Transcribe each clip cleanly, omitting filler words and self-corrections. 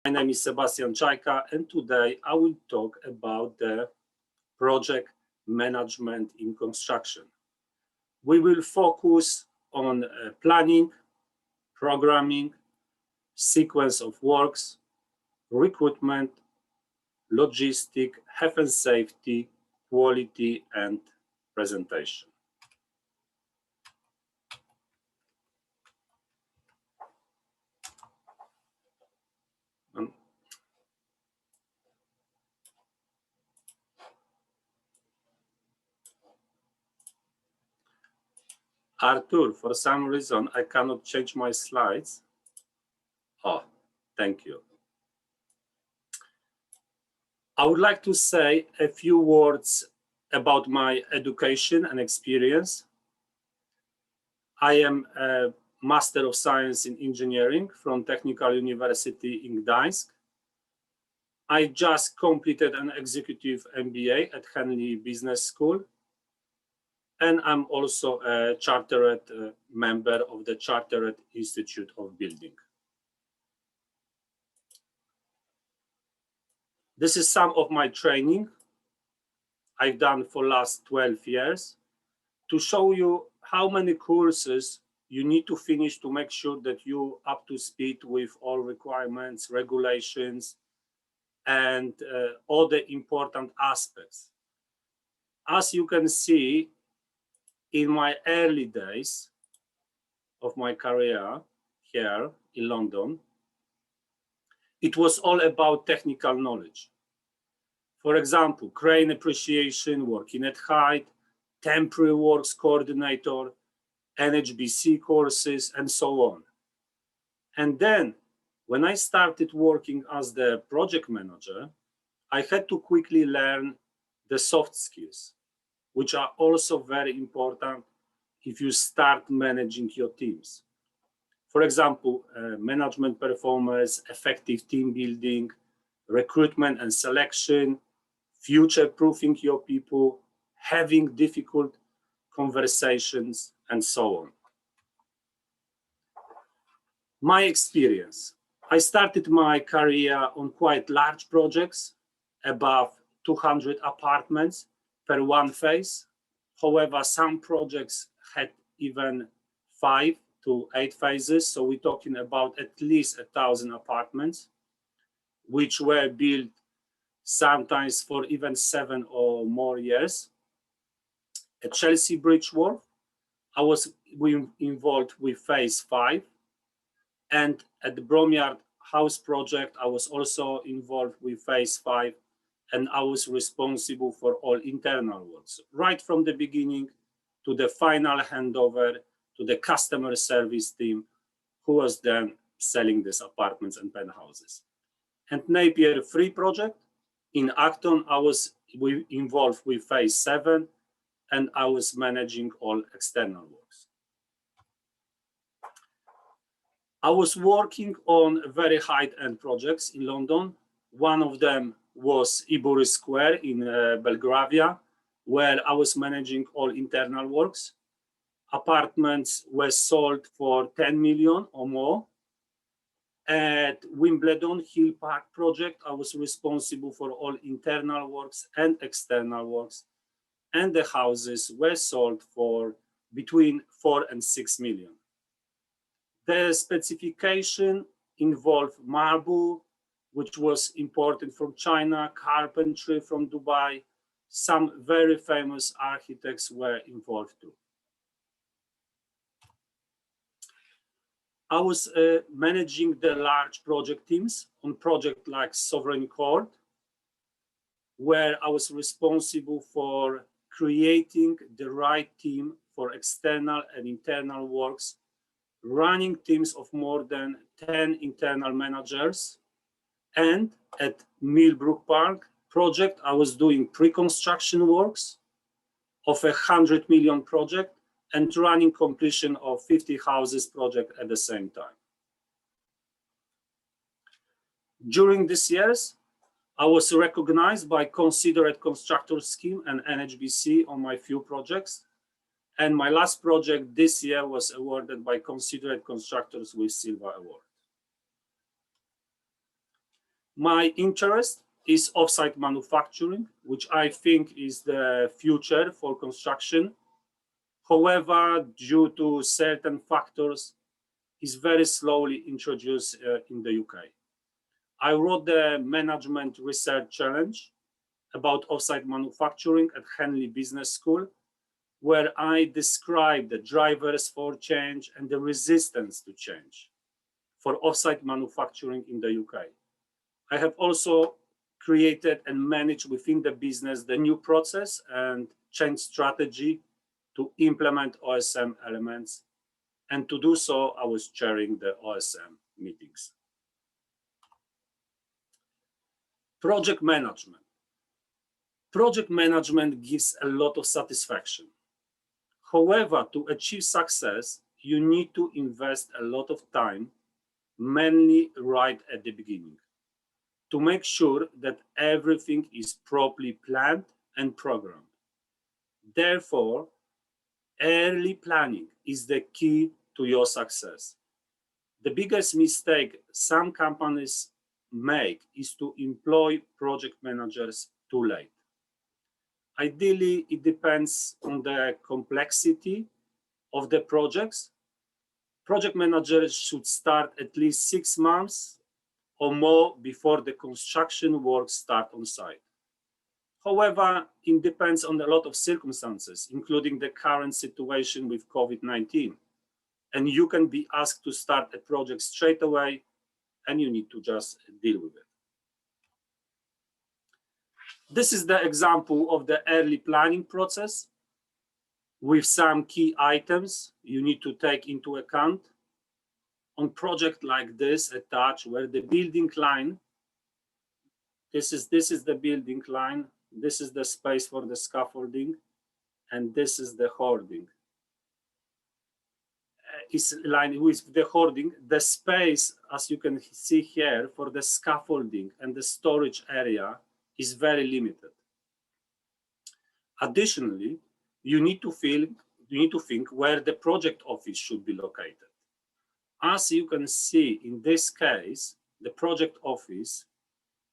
My name is Sebastian Czajka, and today I will talk about the project management in construction. We will focus on planning, programming, sequence of works, recruitment, logistic, health and safety, quality, and presentation. Arthur, for some reason, I cannot change my slides. Oh, thank you. I would like to say a few words about my education and experience. I am a Master of Science in Engineering from Technical University in Gdańsk. I just completed an executive MBA at Henley Business School. And I'm also a chartered member of the Chartered Institute of Building. This is some of my training I've done for last 12 years to show you how many courses you need to finish to make sure that you're up to speed with all requirements, regulations, and all the important aspects. As you can see, in my early days of my career here in London, it was all about technical knowledge. For example, crane appreciation, working at height, temporary works coordinator, NHBC courses, and so on. And then when I started working as the project manager, I had to quickly learn the soft skills, which are also very important if you start managing your teams. For example, management performance, effective team building, recruitment and selection, future-proofing your people, having difficult conversations, and so on. My experience. I started my career on quite large projects, above 200 apartments per one phase. However, some projects had even 5 to 8 phases. So we're talking about at least 1,000 apartments, which were built sometimes for even 7 or more years. At Chelsea Bridge Wharf, I was involved with phase 5. And at the Bromyard House project, I was also involved with phase 5. And I was responsible for all internal works, right from the beginning to the final handover to the customer service team, who was then selling these apartments and penthouses. And Napier 3 project in Acton, I was involved with phase 7, and I was managing all external works. I was working on very high-end projects in London. One of them was Ibury Square in Belgravia, where I was managing all internal works. Apartments were sold for 10 million or more. At Wimbledon Hill Park project, I was responsible for all internal works and external works, and the houses were sold for between 4 and 6 million. The specification involved marble, which was imported from China, carpentry from Dubai. Some very famous architects were involved too. I was managing the large project teams on projects like Sovereign Court, where I was responsible for creating the right team for external and internal works, running teams of more than 10 internal managers. And at Millbrook Park project, I was doing pre-construction works of a 100 million project and running completion of 50 houses project at the same time. During these years, I was recognized by Considerate Constructor Scheme and NHBC on my few projects. And my last project this year was awarded by Considerate Constructors with Silver Award. My interest is offsite manufacturing, which I think is the future for construction. However, due to certain factors, is very slowly introduced in the UK. I wrote the Management Research Challenge about offsite manufacturing at Henley Business School, where I describe the drivers for change and the resistance to change for offsite manufacturing in the UK. I have also created and managed within the business the new process and change strategy to implement OSM elements. And to do so, I was chairing the OSM meetings. Project management. Project management gives a lot of satisfaction. However, to achieve success, you need to invest a lot of time, mainly right at the beginning, to make sure that everything is properly planned and programmed. Therefore, early planning is the key to your success. The biggest mistake some companies make is to employ project managers too late. Ideally, it depends on the complexity of the projects. Project managers should start at least 6 months or more before the construction works start on site. However, it depends on a lot of circumstances, including the current situation with COVID-19. And you can be asked to start a project straight away, and you need to just deal with it. This is the example of the early planning process with some key items you need to take into account. On project like this attached, where the building line, this is the building line, this is the space for the scaffolding, and this is the hoarding. Is aligned with the hoarding. The space, as you can see here, for the scaffolding and the storage area is very limited. Additionally, you need to think where the project office should be located. As you can see in this case, the project office,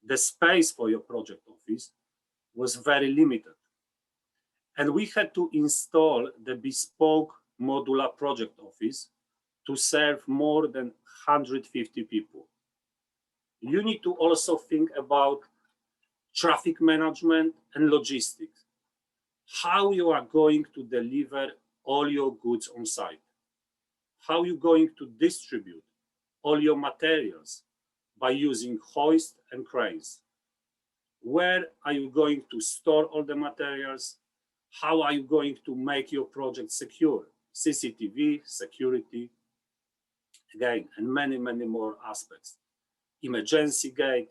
the space for your project office was very limited. And we had to install the bespoke modular project office to serve more than 150 people. You need to also think about traffic management and logistics, how you are going to deliver all your goods on site, how you're going to distribute all your materials by using hoist and cranes. Where are you going to store all the materials? How are you going to make your project secure? CCTV, security, again, and many, many more aspects. Emergency gate,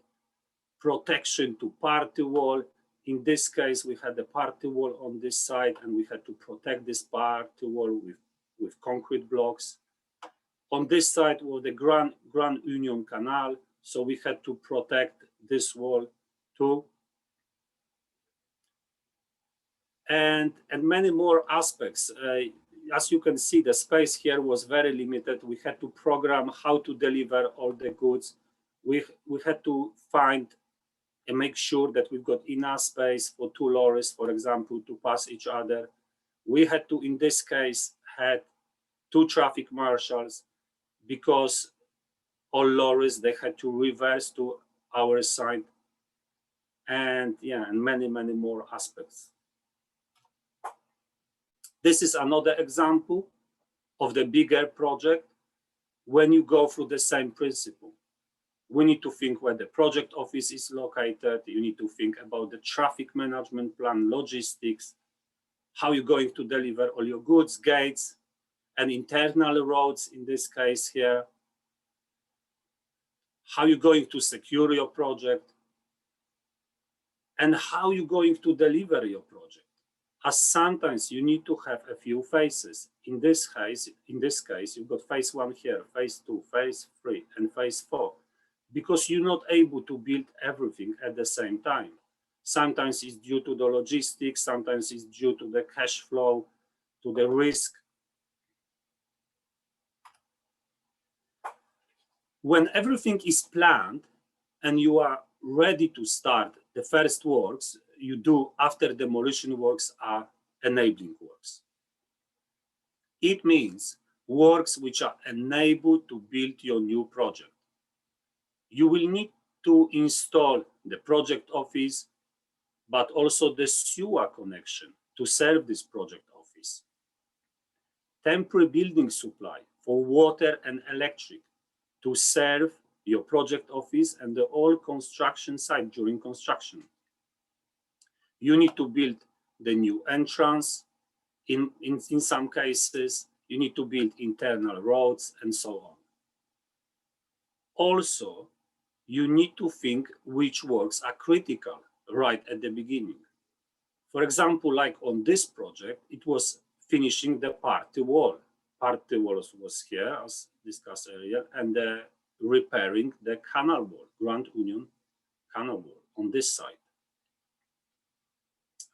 protection to party wall. In this case, we had a party wall on this side, and we had to protect this party wall with concrete blocks. On this side was the Grand Union Canal, so we had to protect this wall too. And many more aspects. As you can see, the space here was very limited. We had to program how to deliver all the goods. We had to find and make sure that we've got enough space for 2 lorries, for example, to pass each other. We had to, in this case, had 2 traffic marshals, because all lorries, they had to reverse to our side. And yeah, and many, many more aspects. This is another example of the bigger project when you go through the same principle. We need to think where the project office is located. You need to think about the traffic management plan, logistics, how you're going to deliver all your goods, gates, and internal roads in this case here. How you're going to secure your project, and how you're going to deliver your project. As sometimes you need to have a few phases. In this case, you've got phase 1 here, phase 2, phase 3, and phase 4, because you're not able to build everything at the same time. Sometimes it's due to the logistics, sometimes it's due to the cash flow, to the risk. When everything is planned, and you are ready to start, the first works you do after demolition works are enabling works. It means works which are enabled to build your new project. You will need to install the project office, but also the sewer connection to serve this project office. Temporary building supply for water and electric to serve your project office and the whole construction site during construction. You need to build the new entrance. In some cases, you need to build internal roads and so on. Also, you need to think which works are critical right at the beginning. For example, like on this project, it was finishing the party wall. Party wall was here, as discussed earlier, and repairing the canal wall, Grand Union canal wall on this side.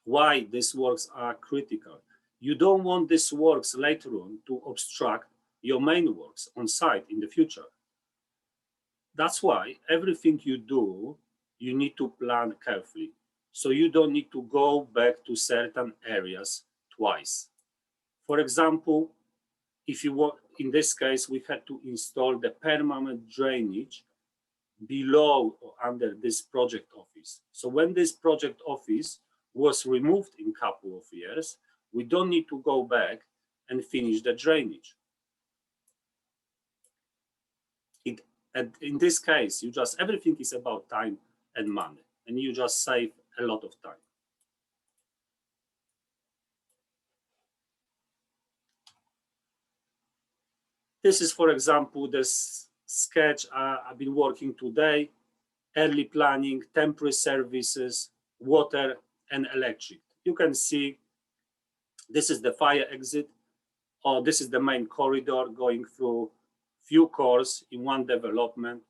Why these works are critical? You don't want these works later on to obstruct your main works on site in the future. That's why everything you do, you need to plan carefully. So you don't need to go back to certain areas twice. For example, if you want, in this case, we had to install the permanent drainage below or under this project office. So when this project office was removed in a couple of years, we don't need to go back and finish the drainage. And in this case, everything is about time and money, and you just save a lot of time. This is, for example, this sketch I've been working today, early planning, temporary services, water and electric. You can see this is the fire exit, or this is the main corridor going through few cores in one development.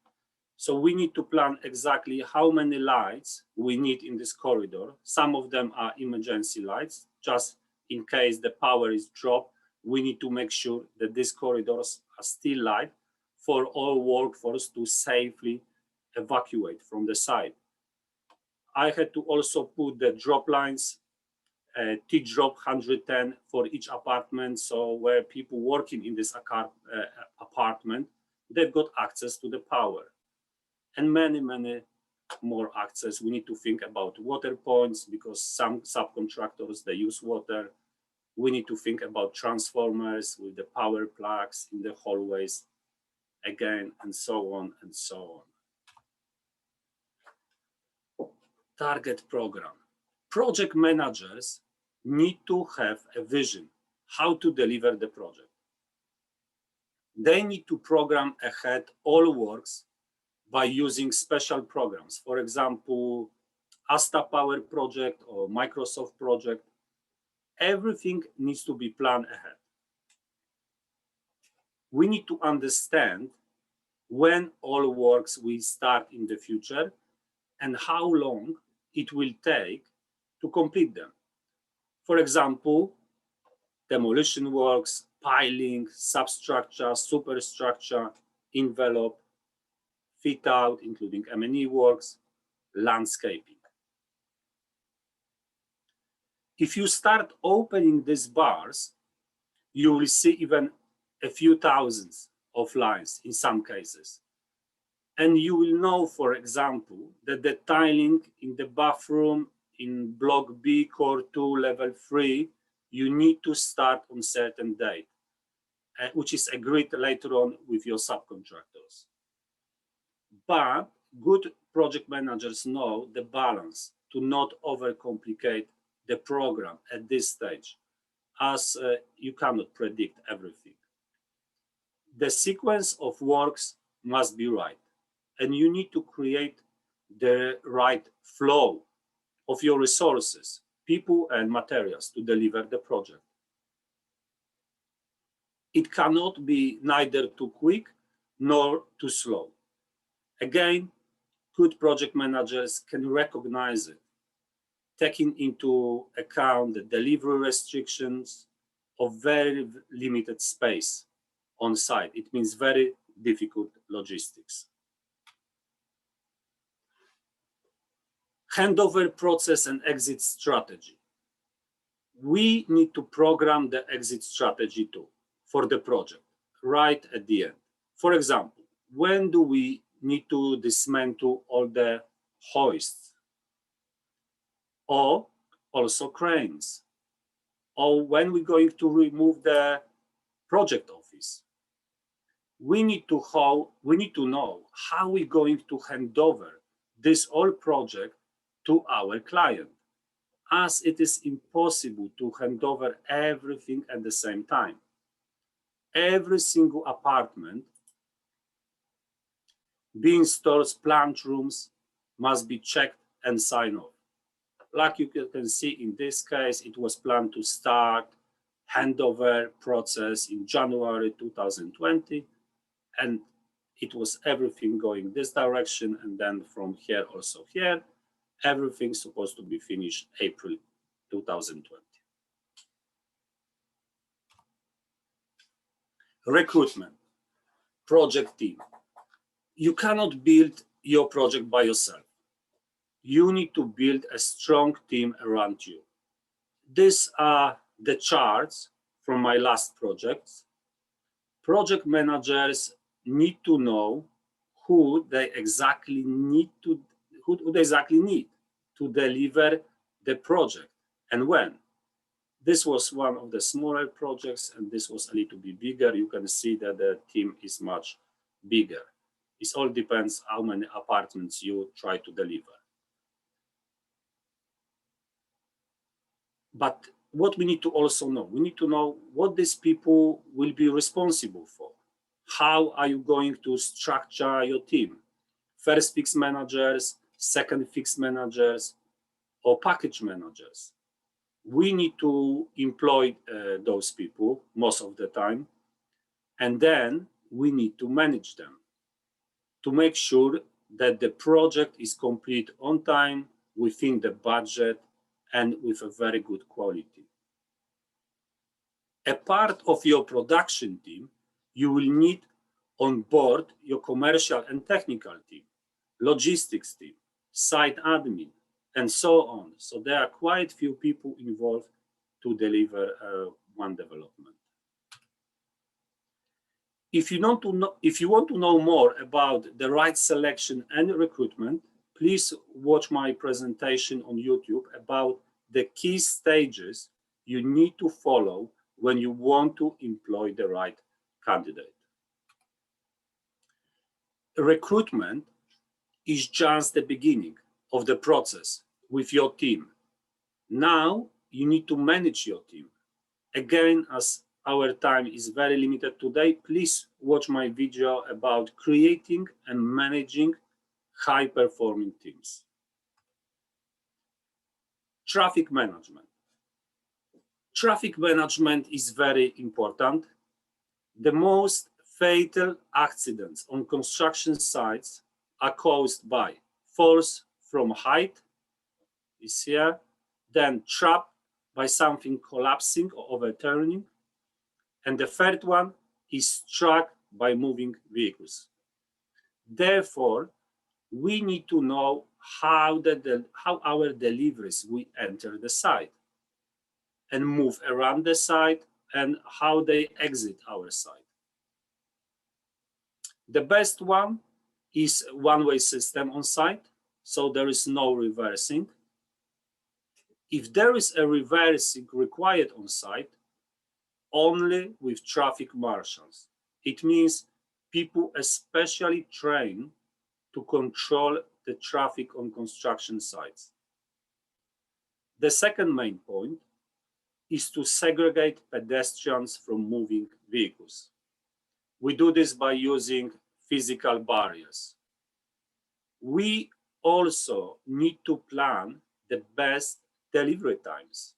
So we need to plan exactly how many lights we need in this corridor. Some of them are emergency lights, just in case the power is dropped. We need to make sure that these corridors are still light for all workforce to safely evacuate from the site. I had to also put the drop lines, T-drop 110 for each apartment. So where people working in this apartment, they've got access to the power. And many more access. We need to think about water points because some subcontractors, they use water. We need to think about transformers with the power plugs in the hallways again, and so on and so on. Target program. Project managers need to have a vision how to deliver the project. They need to program ahead all works by using special programs. For example, Asta Power project or Microsoft project. Everything needs to be planned ahead. We need to understand when all works will start in the future and how long it will take to complete them. For example, demolition works, piling, substructure, superstructure, envelope, fit out, including M&E works, landscaping. If you start opening these bars, you will see even a few thousands of lines in some cases. And you will know, for example, that the tiling in the bathroom in block B, core 2, level 3, you need to start on certain date, which is agreed later on with your subcontractors. But good project managers know the balance to not overcomplicate the program at this stage, as you cannot predict everything. The sequence of works must be right, and you need to create the right flow of your resources, people and materials to deliver the project. It cannot be neither too quick nor too slow. Again, good project managers can recognize it, taking into account the delivery restrictions of very limited space on site. It means very difficult logistics. Handover process and exit strategy. We need to program the exit strategy too for the project right at the end. For example, when do we need to dismantle all the hoists, or also cranes, or when we're going to remove the project office? We need to know how we're going to hand over this whole project to our client, as it is impossible to hand over everything at the same time. Every single apartment, being stores, plant rooms, must be checked and signed off. Like you can see in this case, it was planned to start handover process in January 2020, and it was everything going this direction, and then from here also here, everything's supposed to be finished April 2020. Recruitment, project team. You cannot build your project by yourself. You need to build a strong team around you. These are the charts from my last projects. Project managers need to know who they exactly need to deliver the project and when. This was one of the smaller projects, and this was a little bit bigger. You can see that the team is much bigger. It all depends how many apartments you try to deliver. But what we need to also know, we need to know what these people will be responsible for. How are you going to structure your team? First fix managers, second fix managers, or package managers. We need to employ those people most of the time, and then we need to manage them to make sure that the project is complete on time, within the budget, and with a very good quality. A part of your production team, you will need on board your commercial and technical team, logistics team, site admin, and so on. So there are quite few people involved to deliver one development. If you want to know more about the right selection and recruitment, please watch my presentation on YouTube about the key stages you need to follow when you want to employ the right candidate. Recruitment is just the beginning of the process with your team. Now you need to manage your team. Again, as our time is very limited today, please watch my video about creating and managing high-performing teams. Traffic management. Traffic management is very important. The most fatal accidents on construction sites are caused by falls from height, is here, then trap by something collapsing or overturning, and the third one is struck by moving vehicles. Therefore, we need to know how our deliveries will enter the site and move around the site, and how they exit our site. The best one is one-way system on site, so there is no reversing. If there is a reversing required on site, only with traffic marshals. It means people especially trained to control the traffic on construction sites. The second main point is to segregate pedestrians from moving vehicles. We do this by using physical barriers. We also need to plan the best delivery times,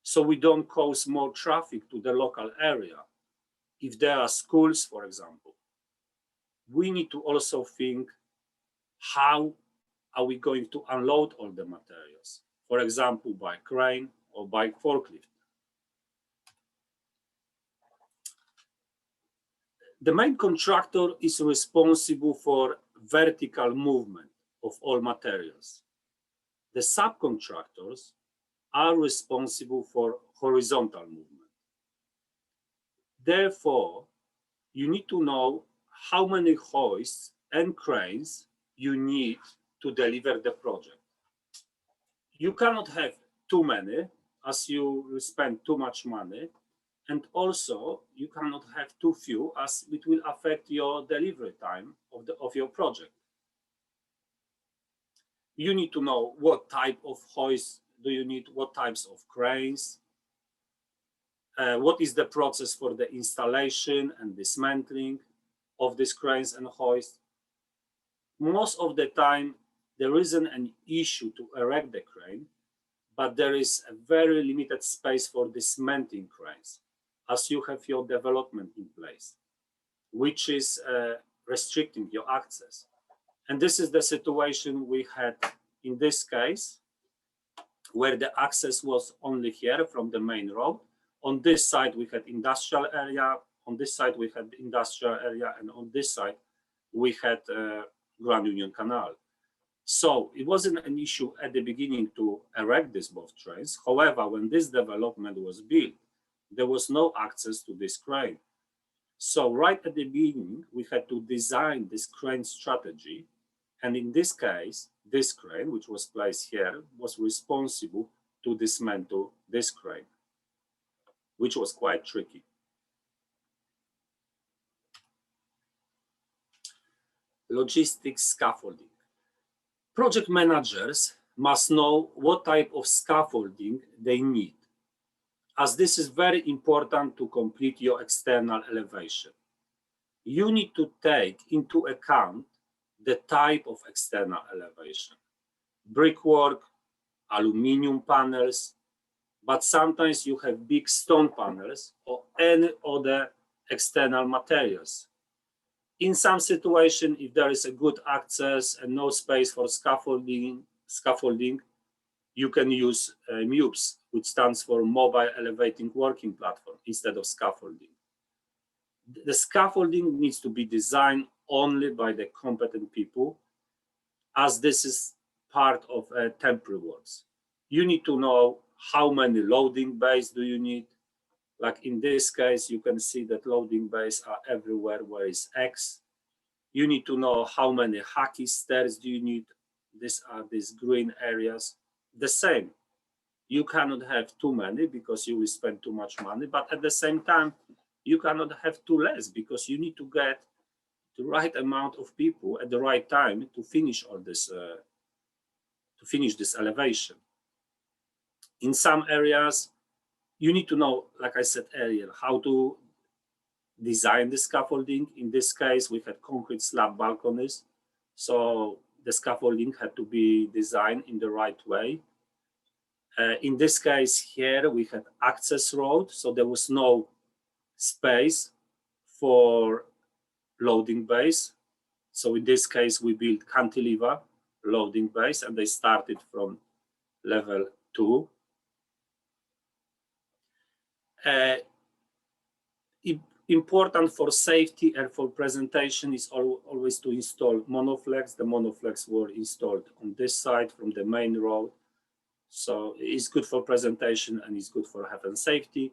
so we don't cause more traffic to the local area. If there are schools, for example, we need to also think, how are we going to unload all the materials? For example, by crane or by forklift. The main contractor is responsible for vertical movement of all materials. the subcontractors are responsible for horizontal movement. Therefore, you need to know how many hoists and cranes you need to deliver the project. You cannot have too many, as you will spend too much money, and also you cannot have too few, as it will affect your delivery time of your project. You need to know what type of hoist do you need, what types of cranes, what is the process for the installation and dismantling of these cranes and hoists. Most of the time, there isn't an issue to erect the crane, but there is a very limited space for dismantling cranes, as you have your development in place, which is restricting your access. And this is the situation we had in this case, where the access was only here from the main road. On this side, we had industrial area. On this side, we had industrial area. And on this side, we had Grand Union Canal. So it wasn't an issue at the beginning to erect these both trains. However, when this development was built, there was no access to this crane. So right at the beginning, we had to design this crane strategy. And in this case, this crane, which was placed here, was responsible to dismantle this crane, which was quite tricky. Logistics scaffolding. Project managers must know what type of scaffolding they need, as this is very important to complete your external elevation. You need to take into account the type of external elevation, brickwork, aluminum panels, but sometimes you have big stone panels or any other external materials. In some situation, if there is a good access and no space for scaffolding, you can use MUPS, which stands for Mobile Elevating Working Platform, instead of scaffolding. The scaffolding needs to be designed only by the competent people, as this is part of temporary works. You need to know how many loading bays do you need. Like in this case, you can see that loading bays are everywhere where is X. You need to know how many hacky stairs do you need. These are these green areas. The same, you cannot have too many because you will spend too much money, but at the same time, you cannot have too less because you need to get the right amount of people at the right time to finish all this, this elevation. In some areas, you need to know, like I said earlier, how to design the scaffolding. In this case, we had concrete slab balconies, so the scaffolding had to be designed in the right way. In this case here, we had access road, so there was no space for loading bays. So in this case, we built cantilever loading bays, and they started from level 2. Important for safety and for presentation is always to install monoflex. The monoflex were installed on this side from the main road. So it's good for presentation and it's good for health and safety.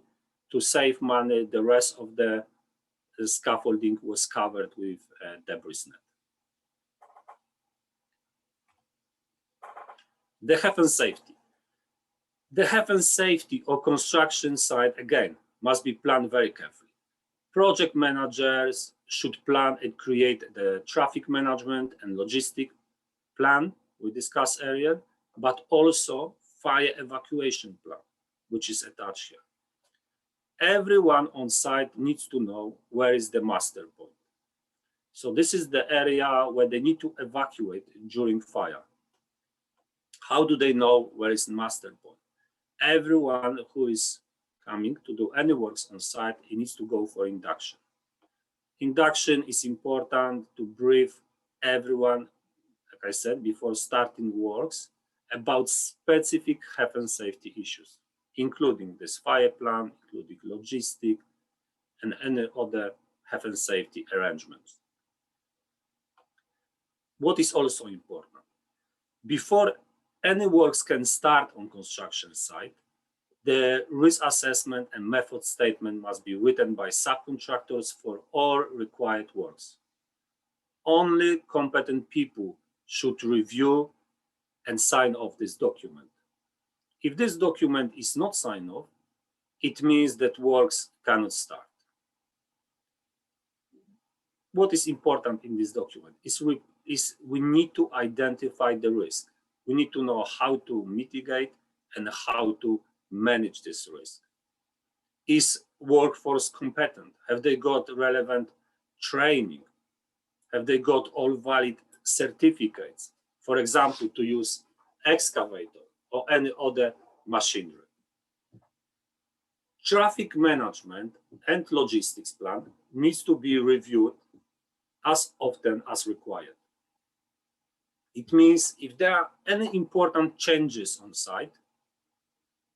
To save money, the rest of the scaffolding was covered with debris net. The health and safety. The health and safety or construction site, again, must be planned very carefully. Project managers should plan and create the traffic management and logistic plan we discussed earlier, but also fire evacuation plan, which is attached here. Everyone on site needs to know where is the master point. So this is the area where they need to evacuate during fire. How do they know where is the master point? Everyone who is coming to do any works on site, he needs to go for induction. Induction is important to brief everyone, like I said, before starting works about specific health and safety issues, including this fire plan, including logistic, and any other health and safety arrangements. What is also important? Before any works can start on construction site, the risk assessment and method statement must be written by subcontractors for all required works. Only competent people should review and sign off this document. If this document is not signed off, it means that works cannot start. What is important in this document is we need to identify the risk. We need to know how to mitigate and how to manage this risk. Is workforce competent? Have they got relevant training? Have they got all valid certificates? For example, to use excavator or any other machinery. Traffic management and logistics plan needs to be reviewed as often as required. It means if there are any important changes on site,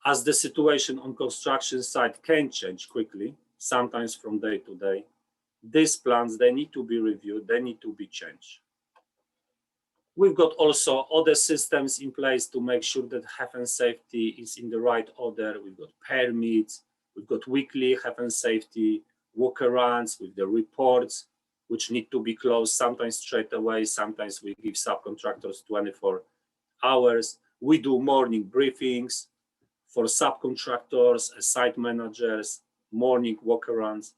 as the situation on construction site can change quickly, sometimes from day to day, these plans, they need to be reviewed, they need to be changed. We've got also other systems in place to make sure that health and safety is in the right order. We've got permits, we've got weekly health and safety walk-arounds with the reports, which need to be closed sometimes straight away, sometimes we give subcontractors 24 hours. We do morning briefings for subcontractors, site managers, morning walk-arounds,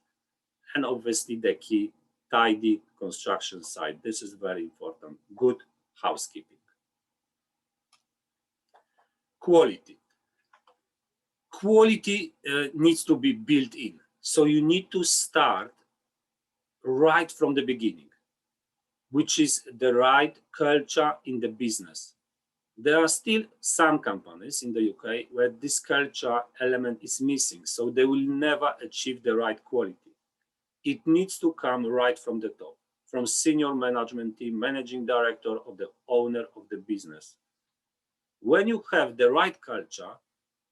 and obviously the key, tidy construction site. This is very important. Good housekeeping. Quality. Quality needs to be built in. So you need to start right from the beginning, which is the right culture in the business. There are still some companies in the UK where this culture element is missing, so they will never achieve the right quality. It needs to come right from the top, from senior management team, managing director, or the owner of the business. When you have the right culture,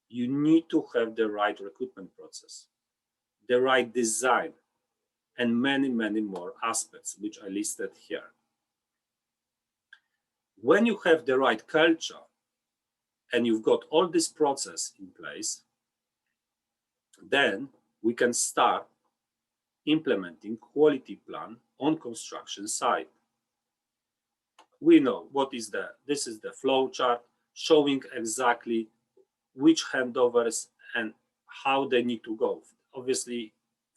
you need to have the right recruitment process, the right design, and many, many more aspects, which I listed here. When you have the right culture and you've got all this process in place, then we can start implementing quality plan on construction site. We know what is this is the flow chart showing exactly which handovers and how they need to go. Obviously,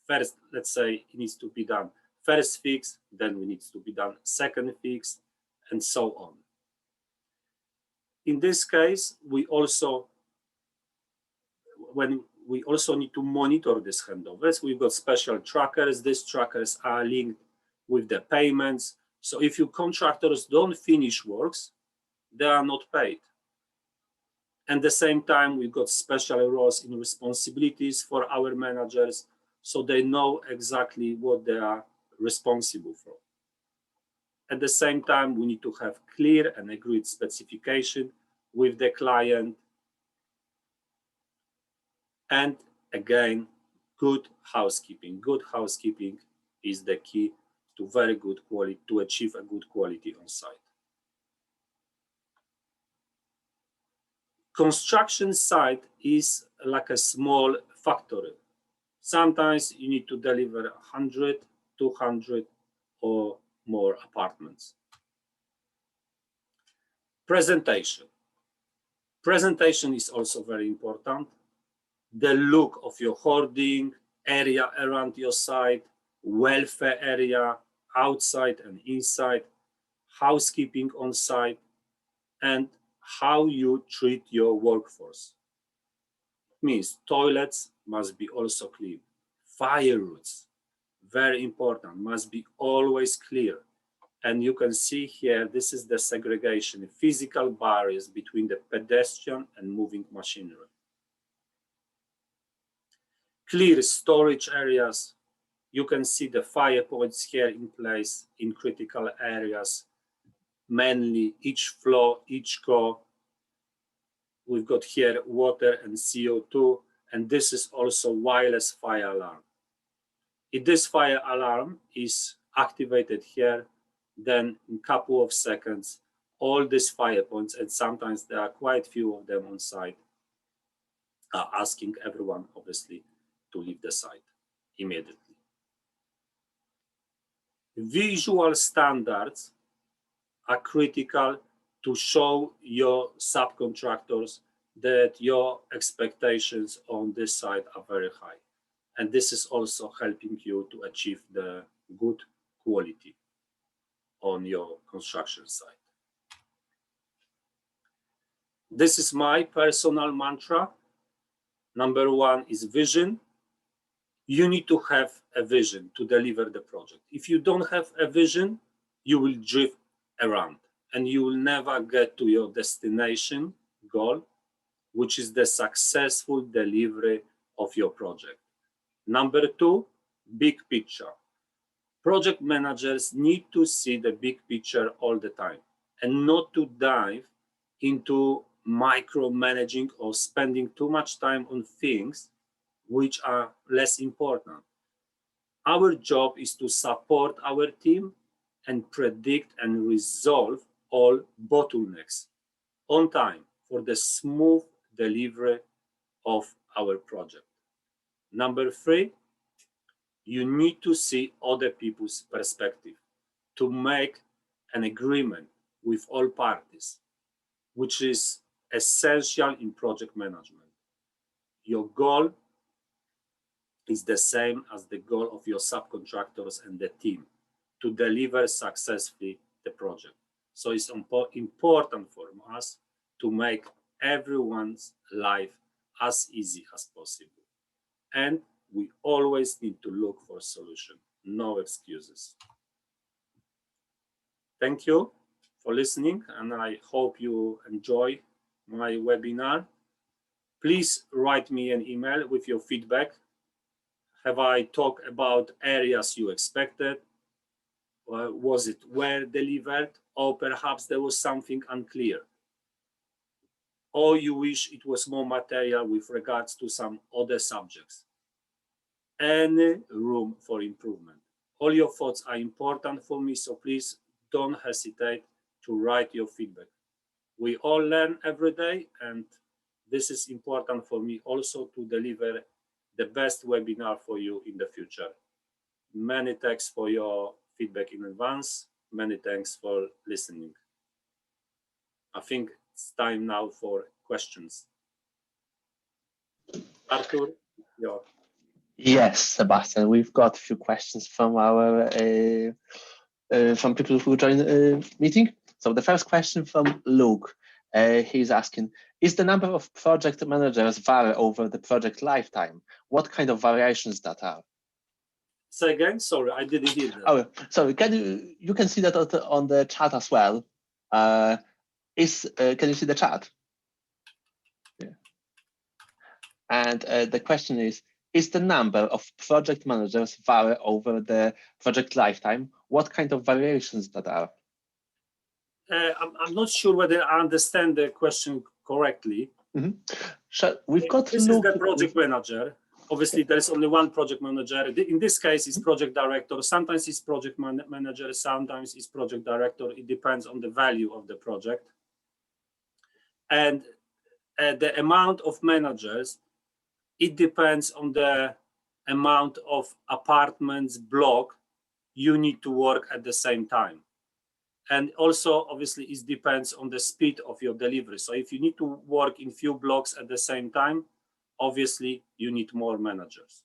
first, let's say it needs to be done first fix, then it needs to be done second fix, and so on. In this case, we also need to monitor these handovers. We've got special trackers. These trackers are linked with the payments. So if your contractors don't finish works, they are not paid. At the same time, we've got special roles and responsibilities for our managers, so they know exactly what they are responsible for. At the same time, we need to have clear and agreed specification with the client. And again, good housekeeping. Good housekeeping is the key to very good quality, to achieve a good quality on site. Construction site is like a small factory. Sometimes you need to deliver 100, 200 or more apartments. Presentation. Presentation is also very important. The look of your hoarding area around your site, welfare area, outside and inside, housekeeping on site, and how you treat your workforce. It means toilets must be also clean. Fire routes, very important, must be always clear. And you can see here, this is the segregation, physical barriers between the pedestrian and moving machinery. Clear storage areas. You can see the fire points here in place in critical areas, mainly each floor, each core. We've got here water and CO2, and this is also wireless fire alarm. If this fire alarm is activated here, then in a couple of seconds, all these fire points, and sometimes there are quite few of them on site, asking everyone, obviously, to leave the site immediately. Visual standards are critical to show your subcontractors that your expectations on this side are very high. And this is also helping you to achieve the good quality on your construction site. This is my personal mantra. Number one is vision. You need to have a vision to deliver the project. If you don't have a vision, you will drift around and you will never get to your destination goal, which is the successful delivery of your project. Number two, big picture. Project managers need to see the big picture all the time and not to dive into micromanaging or spending too much time on things which are less important. Our job is to support our team and predict and resolve all bottlenecks on time for the smooth delivery of our project. Number three, you need to see other people's perspective to make an agreement with all parties, which is essential in project management. Your goal is the same as the goal of your subcontractors and the team to deliver successfully the project. So it's important for us to make everyone's life as easy as possible. And we always need to look for a solution, no excuses. Thank you for listening, and I hope you enjoy my webinar. Please write me an email with your feedback. Have I talked about areas you expected? Or was it well delivered? Or perhaps there was something unclear? Or you wish it was more material with regards to some other subjects? Any room for improvement? All your thoughts are important for me, so please don't hesitate to write your feedback. We all learn every day, and this is important for me also to deliver the best webinar for you in the future. Many thanks for your feedback in advance. Many thanks for listening. I think it's time now for questions. Arthur, your. Yes, Sebastian, we've got a few questions from our from people who joined the meeting. So the first question from Luke, he's asking, is the number of project managers vary over the project lifetime? What kind of variations that are? Say again, sorry, I didn't hear that. Oh, sorry, you can see that on the chat as well. Can you see the chat? Yeah. And the question is the number of project managers vary over the project lifetime? What kind of variations that are? I'm not sure whether I understand the question correctly. Mm-hmm. So we've got this is the project manager. Obviously, there is only one project manager. In this case, it's project director. Sometimes it's project manager, sometimes it's project director. It depends on the value of the project. And the amount of managers, it depends on the amount of apartments block you need to work at the same time. And also, obviously, it depends on the speed of your delivery. So if you need to work in few blocks at the same time, obviously, you need more managers.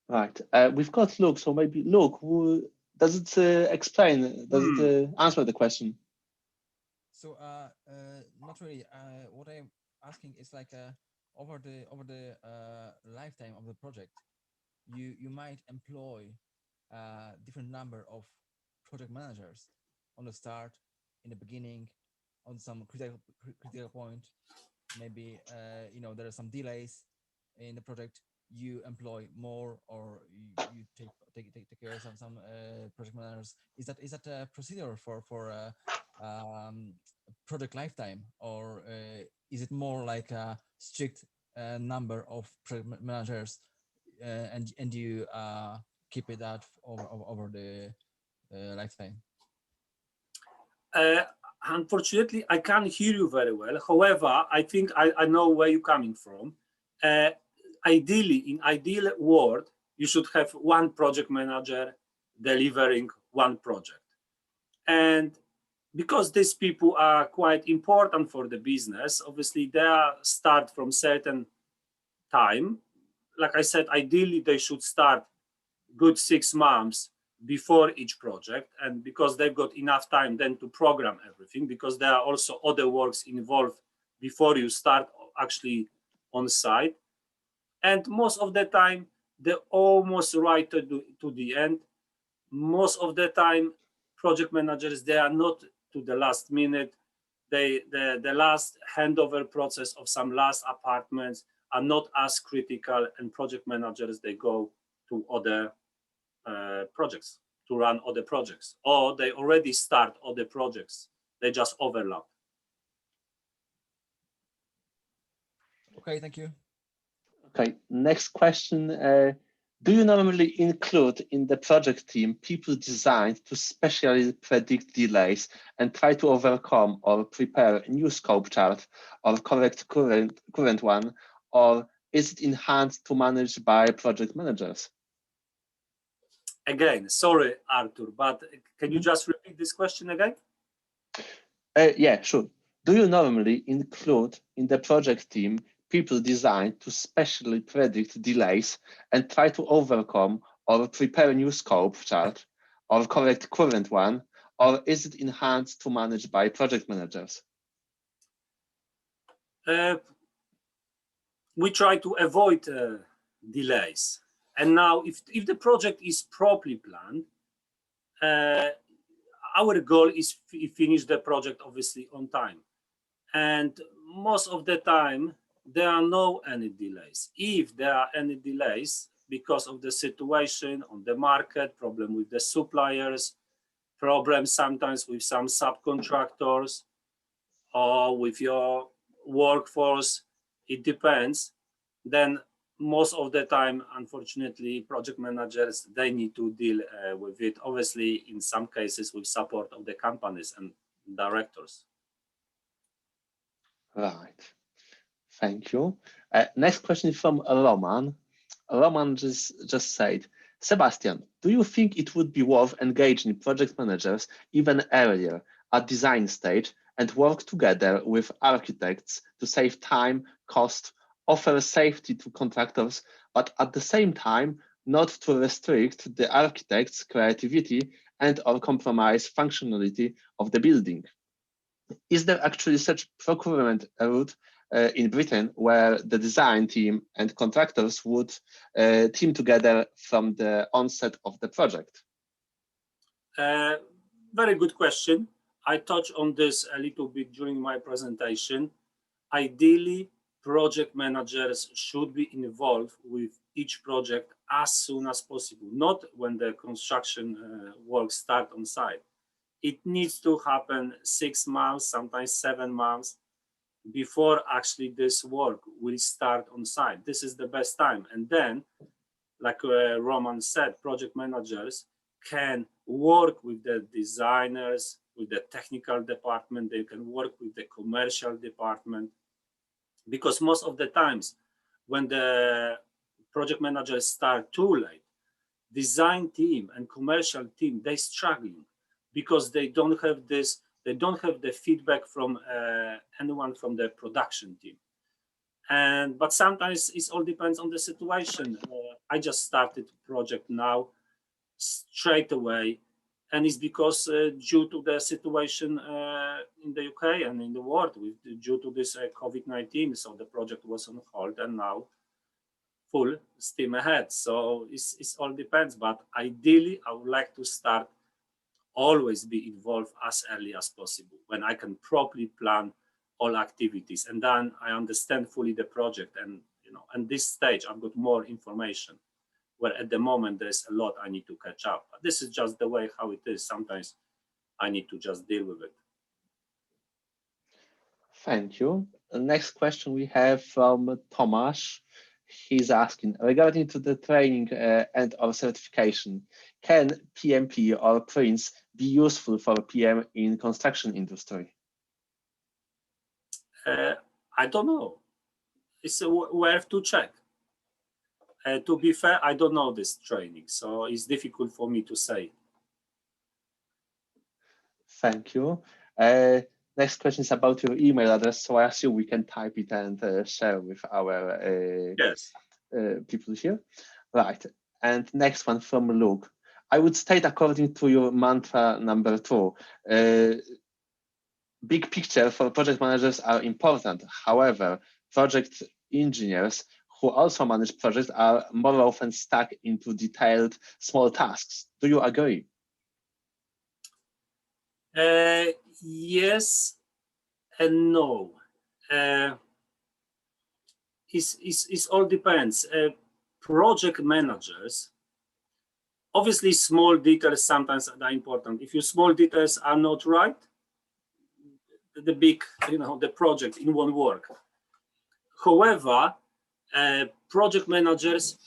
Right. We've got Luke, so maybe Luke, does it explain, does it answer the question? So not really. What I'm asking is like over the lifetime of the project, you might employ different number of project managers on the start, in the beginning, on some critical point. Maybe there are some delays in the project. You employ more, or you take care of some project managers. Is that a procedure for project lifetime, or is it more like a strict number of project managers, and you keep it that over the lifetime? Unfortunately, I can't hear you very well. However, I think I know where you're coming from. Ideally, in ideal world, you should have one project manager delivering one project. And because these people are quite important for the business, obviously they are start from certain time. Like I said, ideally they should start good 6 months before each project, and because they've got enough time then to program everything, because there are also other works involved before you start actually on site. And most of the time they're almost right to the end. Most of the time project managers, they are not to the last minute. The last handover process of some last apartments are not as critical, and project managers, they go to other projects to run other projects, or they already start other projects. They just overlap. Okay, thank you. Okay, next question. Do you normally include in the project team people designed to specially predict delays and try to overcome or prepare a new scope chart or correct current one, or is it in hands to manage by project managers? Again, sorry, Arthur, but can you just repeat this question again? Yeah, sure. Do you normally include in the project team people designed to specially predict delays and try to overcome or prepare a new scope chart or correct current one, or is it in hands to manage by project managers? We try to avoid delays. And now if the project is properly planned, our goal is to finish the project obviously on time. And most of the time, there are no any delays. If there are any delays because of the situation on the market, problem with the suppliers, problems sometimes with some subcontractors or with your workforce, it depends. Then most of the time, unfortunately, project managers, they need to deal with it, obviously, in some cases with support of the companies and directors. Right. Thank you. Next question is from Roman. Roman just said, Sebastian, do you think it would be worth engaging project managers even earlier at design stage and work together with architects to save time, cost, offer safety to contractors, but at the same time, not to restrict the architect's creativity and or compromise functionality of the building? Is there actually such procurement route in Britain where the design team and contractors would team together from the onset of the project? Very good question. I touched on this a little bit during my presentation. Ideally, project managers should be involved with each project as soon as possible, not when the construction works start on site. It needs to happen 6 months, sometimes 7 months before actually this work will start on site. This is the best time. And then, like Roman said, project managers can work with the designers, with the technical department, they can work with the commercial department, because most of the times when the project managers start too late, design team and commercial team, they're struggling because they don't have this, they don't have the feedback from anyone from the production team. But sometimes it all depends on the situation. I just started a project now straight away, and it's because due to the situation in the UK and in the world, due to this COVID-19, so the project was on hold, and now full steam ahead. So it all depends, but ideally I would like to start always be involved as early as possible when I can properly plan all activities, and then I understand fully the project, and at this stage I've got more information, where at the moment there's a lot I need to catch up. But this is just the way how it is. Sometimes I need to just deal with it. Thank you. The next question we have from Tomasz. He's asking, regarding to the training and or certification, can PMP or Prince be useful for PM in construction industry? I don't know. It's worth to check. To be fair, I don't know this training, so it's difficult for me to say. Thank you. Next question is about your email address, so I assume we can type it and share with our Yes. people here. Right. And next one from Luke. I would state, according to your mantra number 2, big picture for project managers are important. However, project engineers who also manage projects are more often stuck into detailed small tasks. Do you agree? Yes and no. It all depends. Project managers, obviously small details sometimes are important. If your small details are not right, the big, the project it won't work. However, project managers,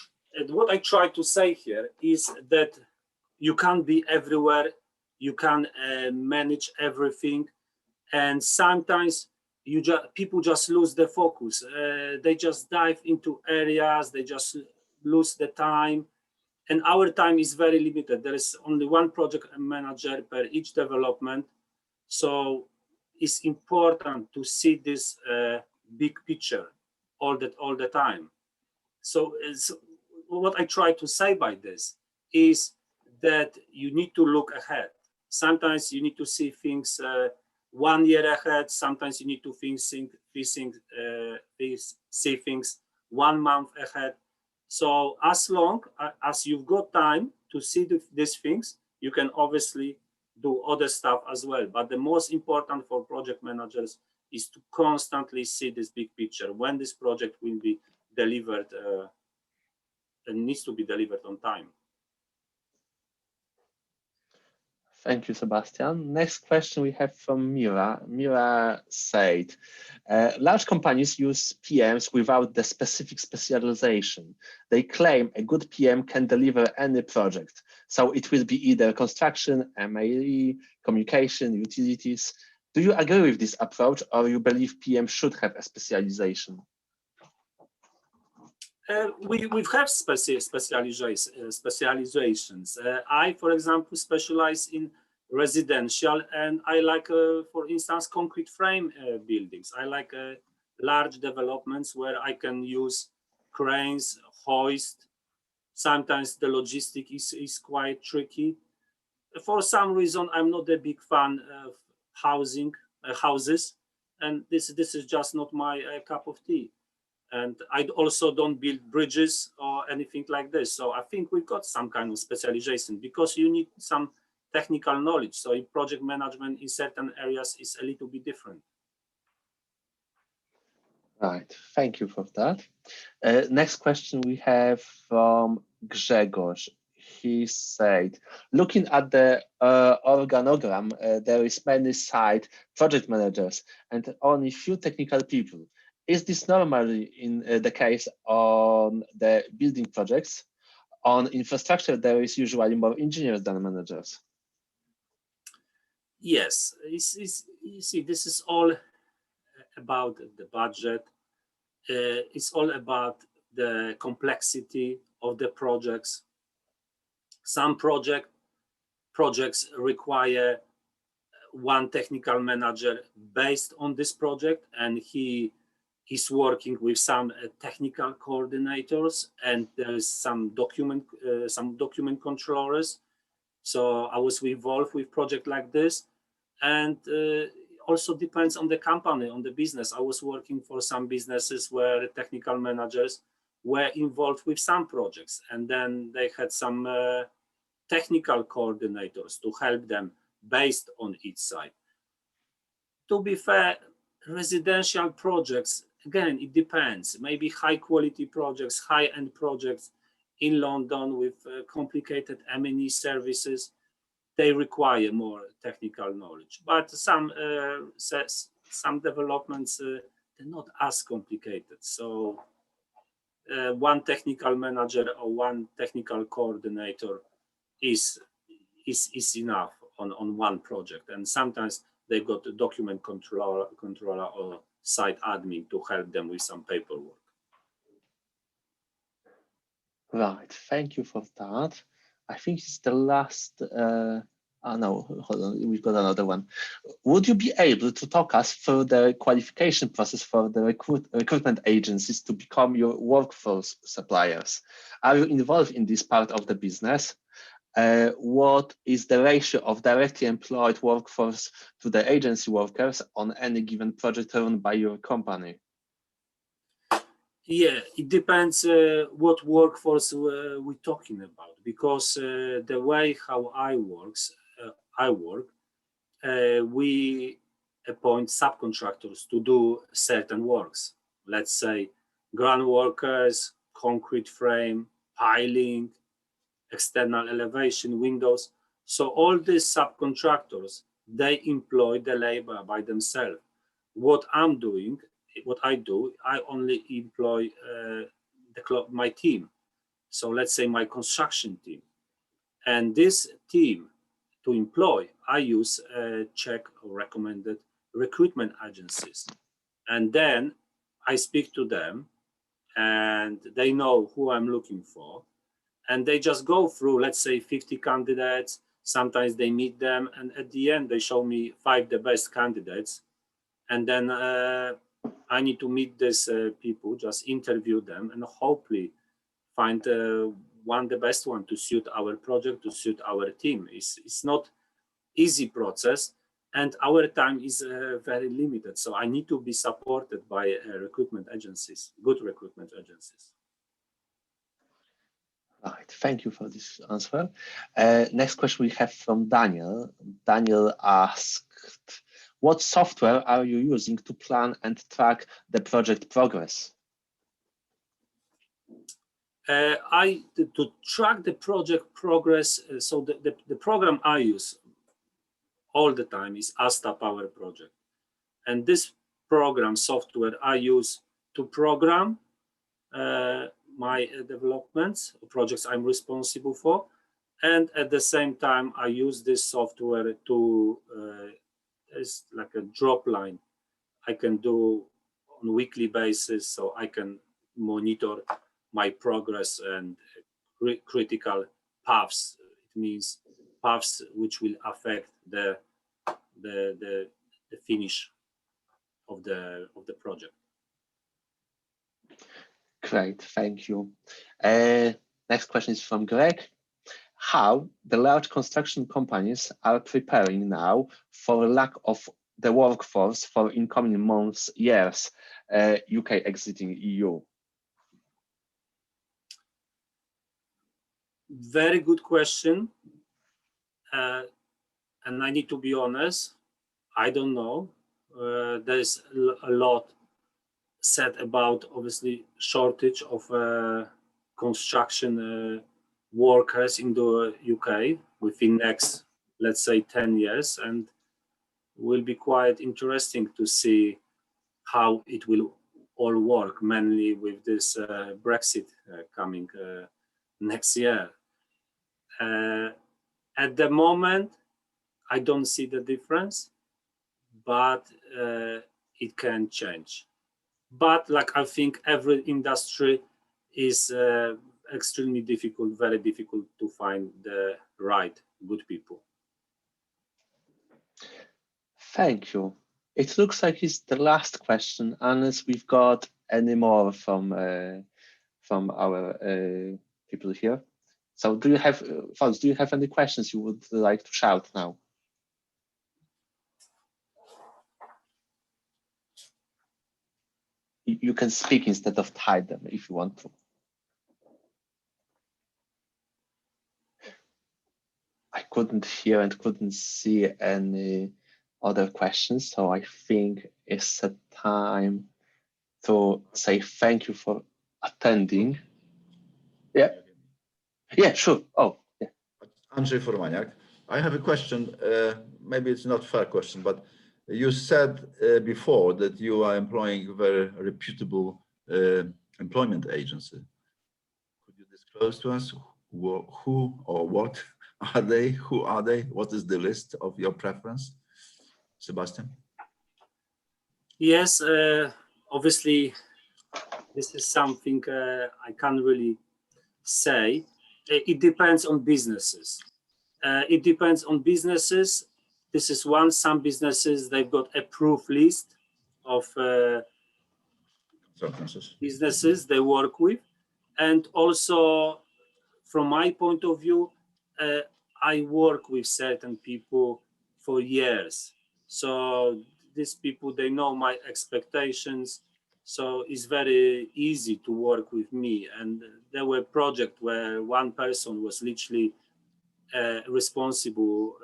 what I try to say here is that you can't be everywhere, you can manage everything, and sometimes people just lose the focus. They just dive into areas, they just lose the time, and our time is very limited. There is only one project manager per each development, so it's important to see this big picture all the time. So what I try to say by this is that you need to look ahead. Sometimes you need to see things 1 year ahead. Sometimes you need to see things 1 month ahead. So as long as you've got time to see these things, you can obviously do other stuff as well. But the most important for project managers is to constantly see this big picture when this project will be delivered and needs to be delivered on time. Thank you, Sebastian. Next question we have from Mira. Mira said, large companies use PMs without the specific specialization. They claim a good PM can deliver any project. So it will be either construction, MAE, communication, utilities. Do you agree with this approach, or you believe PM should have a specialization? We have specializations. I, for example, specialize in residential, and I like, for instance, concrete frame buildings. I like large developments where I can use cranes, hoist. Sometimes the logistic is quite tricky. For some reason, I'm not a big fan of houses, and this is just not my cup of tea. And I also don't build bridges or anything like this. So I think we've got some kind of specialization because you need some technical knowledge. So in project management in certain areas is a little bit different. Right, thank you for that. Next question we have from Grzegorz. He said, looking at the organogram, there is many site project managers and only few technical people. Is this normally in the case on the building projects? On infrastructure, there is usually more engineers than managers. Yes, you see, this is all about the budget. It's all about the complexity of the projects. Some projects require one technical manager based on this project, and he's working with some technical coordinators, and there's some document controllers. So I was involved with project like this, and also depends on the company, on the business. I was working for some businesses where technical managers were involved with some projects, and then they had some technical coordinators to help them based on each site. To be fair, residential projects, again, it depends. Maybe high quality projects, high-end projects in London with complicated M&E services, they require more technical knowledge. But some developments, they're not as complicated. So one technical manager or one technical coordinator is enough on one project, and sometimes they got a document controller or site admin to help them with some paperwork. Right, thank you for that. I think it's the last. No, hold on, we've got another one. Would you be able to talk us through the qualification process for the recruitment agencies to become your workforce suppliers? Are you involved in this part of the business? What is the ratio of directly employed workforce to the agency workers on any given project run by your company? Yeah, it depends what workforce we're talking about, because the way how I work, we appoint subcontractors to do certain works. Let's say ground workers, concrete frame, piling, external elevation, windows. So all these subcontractors, they employ the labor by themselves. What I'm doing, what I do, I only employ my team. So let's say my construction team. And this team to employ, I use check or recommended recruitment agencies. And then I speak to them and they know who I'm looking for. And they just go through, let's say, 50 candidates. Sometimes they meet them, and at the end, they show me 5 the best candidates. And then I need to meet these people, just interview them, and hopefully find the best one to suit our project, to suit our team. It's not easy process, and our time is very limited. So I need to be supported by recruitment agencies, good recruitment agencies. Right, thank you for this answer. Next question we have from Daniel. Daniel asked, what software are you using to plan and track the project progress? To track the project progress, so the program I use all the time is Asta Power Project. And this program software I use to program my developments, projects I'm responsible for. And at the same time, I use this software to, it's like a drop line I can do on a weekly basis, so I can monitor my progress and critical paths. It means paths which will affect the finish of the project. Great, thank you. Next question is from Greg. How the large construction companies are preparing now for lack of the workforce for incoming months, years, UK exiting EU? Very good question. And I need to be honest, I don't know. There's a lot said about, obviously, shortage of construction workers in the UK within next, let's say, 10 years. And will be quite interesting to see how it will all work, mainly with this Brexit coming next year. At the moment, I don't see the difference, but it can change. But like I think every industry is extremely difficult, very difficult to find the right good people. Thank you. It looks like it's the last question, unless we've got any more from our people here. So do you have, folks, do you have any questions you would like to shout now? You can speak instead of type them if you want to. I couldn't hear and couldn't see any other questions, so I think it's a time to say thank you for attending. Yeah. Yeah, sure. Oh, yeah. Andrzej Formaniak. I have a question. Maybe it's not a fair question, but you said before that you are employing very reputable employment agency. Could you disclose to us who or what are they? Who are they? What is the list of your preference, Sebastian? Yes, obviously, this is something I can't really say. It depends on businesses. It depends on businesses. This is one. Some businesses, they've got approved list of businesses they work with. And also, from my point of view, I work with certain people for years. So these people, they know my expectations. So it's very easy to work with me. And there were projects where one person was literally responsible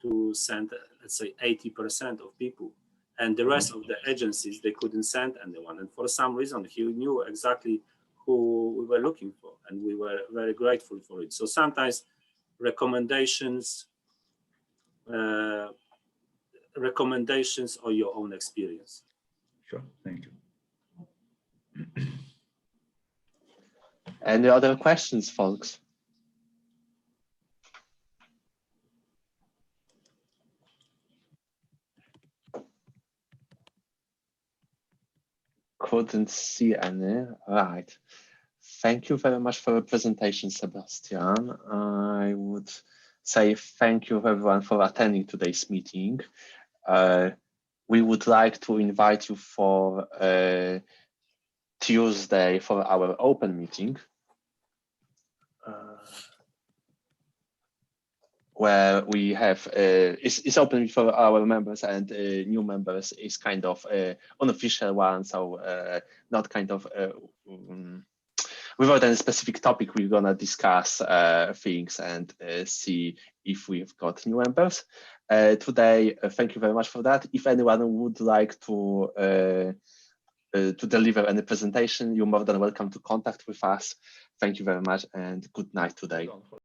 to send, let's say, 80% of people. And the rest of the agencies, they couldn't send anyone. And for some reason, he knew exactly who we were looking for. And we were very grateful for it. So sometimes recommendations or your own experience. Sure, thank you. Any other questions, folks? Couldn't see any. Right. Thank you very much for the presentation, Sebastian. I would say thank you everyone for attending today's meeting. We would like to invite you for Tuesday for our open meeting, where we have it's open for our members, and new members is kind of unofficial one, so not kind of without any specific topic. We're gonna discuss things and see if we've got new members today. Thank you very much for that. If anyone would like to deliver any presentation, you're more than welcome to contact with us. Thank you very much and good night today.